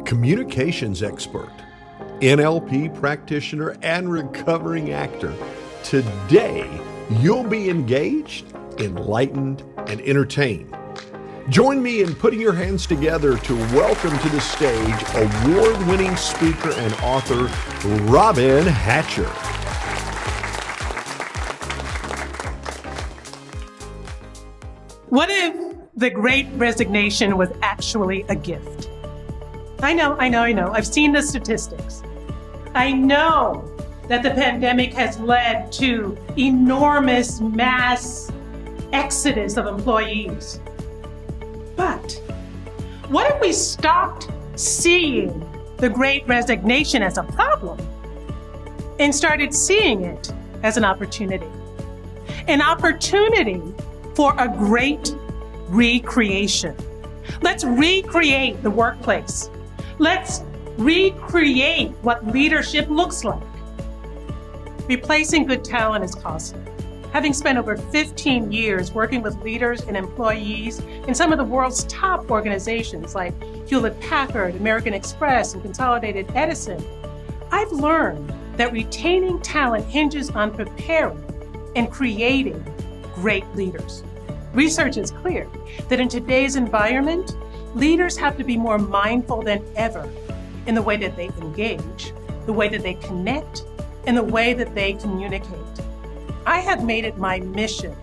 communications expert, NLP practitioner, and recovering actor. Today, you'll be engaged, enlightened, and entertained. Join me in putting your hands together to welcome to the stage award-winning speaker and author, Robyn Hatcher. What if the Great Resignation was actually a gift? I know. I've seen the statistics. I know that the pandemic has led to enormous mass exodus of employees. But what if we stopped seeing the Great Resignation as a problem and started seeing it as an opportunity? An opportunity for a great recreation. Let's recreate the workplace. Let's recreate what leadership looks like. Replacing good talent is costly. Having spent over 15 years working with leaders and employees in some of the world's top organizations like Hewlett-Packard, American Express, and Consolidated Edison, I've learned that retaining talent hinges on preparing and creating great leaders. Research is clear that in today's environment, leaders have to be more mindful than ever in the way that they engage, the way that they connect, and the way that they communicate. I have made it my mission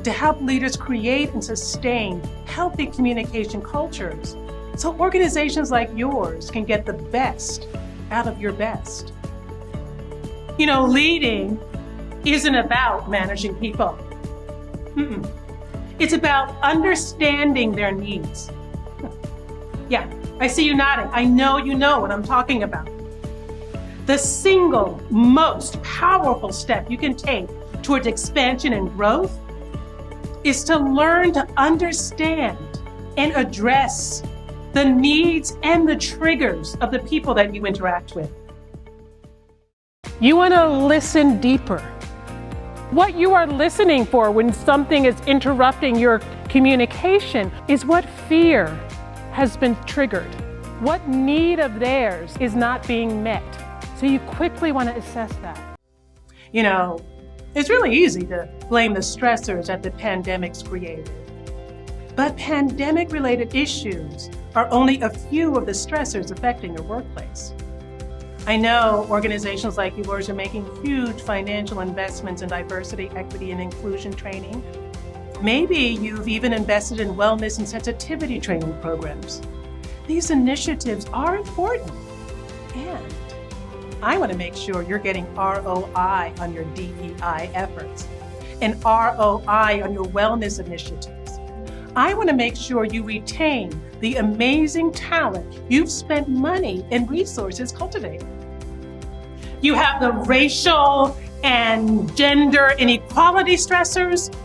to help leaders create and sustain healthy communication cultures so organizations like yours can get the best out of your best. You know, leading isn't about managing people. It's about understanding their needs. Yeah, I see you nodding. I know you know what I'm talking about. The single most powerful step you can take towards expansion and growth is to learn to understand and address the needs and the triggers of the people that you interact with. You want to listen deeper. What you are listening for when something is interrupting your communication is what fear has been triggered. What need of theirs is not being met. So you quickly want to assess that. You know, it's really easy to blame the stressors that the pandemic's created. But pandemic-related issues are only a few of the stressors affecting your workplace. I know organizations like yours are making huge financial investments in diversity, equity, and inclusion training. Maybe you've even invested in wellness and sensitivity training programs. These initiatives are important, and I want to make sure you're getting ROI on your DEI efforts and ROI on your wellness initiatives. I want to make sure you retain the amazing talent you've spent money and resources cultivating. You have the racial and gender inequality stressors.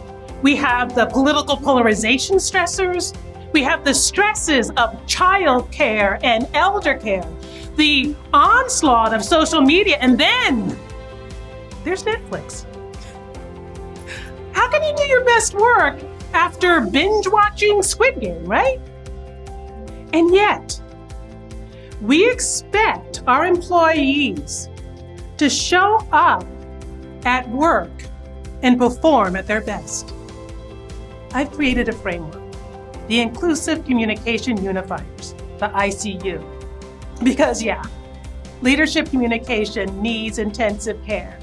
We have the political polarization stressors. We have the stresses of childcare and elder care, the onslaught of social media, and then there's Netflix. How can you do your best work after binge watching Squid Game, right? And yet, we expect our employees to show up at work and perform at their best. I've created a framework, the Inclusive Communication Unifiers, the ICU. Because leadership communication needs intensive care.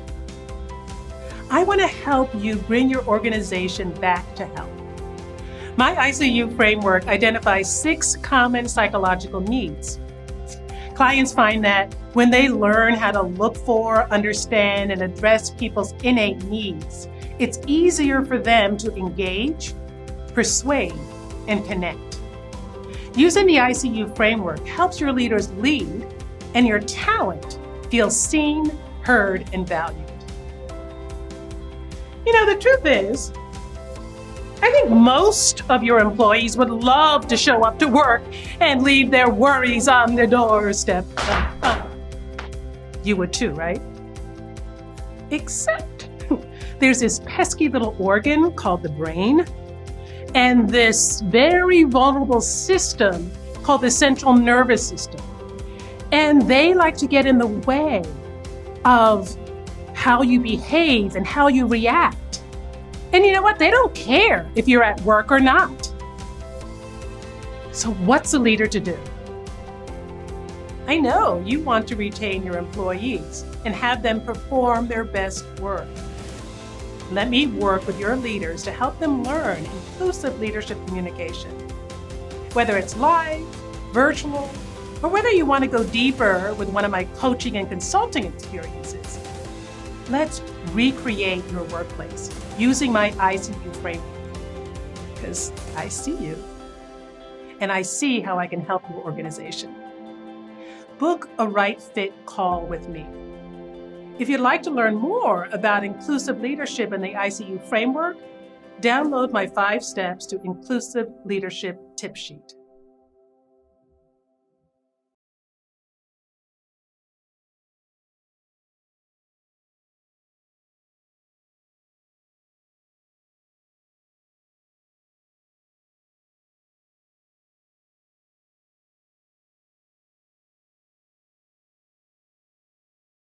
I want to help you bring your organization back to health. My ICU framework identifies 6 common psychological needs. Clients find that when they learn how to look for, understand, and address people's innate needs, it's easier for them to engage, persuade, and connect. Using the ICU framework helps your leaders lead and your talent feel seen, heard, and valued. You know, the truth is, I think most of your employees would love to show up to work and leave their worries on their doorstep. You would too, right? Except there's this pesky little organ called the brain and this very vulnerable system called the central nervous system. And they like to get in the way of how you behave and how you react. And you know what? They don't care if you're at work or not. So what's a leader to do? I know you want to retain your employees and have them perform their best work. Let me work with your leaders to help them learn inclusive leadership communication. Whether it's live, virtual, or whether you want to go deeper with one of my coaching and consulting experiences, let's recreate your workplace using my ICU framework. Because I see you, and I see how I can help your organization. Book a right fit call with me. If you'd like to learn more about inclusive leadership in the ICU framework, download my 5 steps to inclusive leadership tip sheet.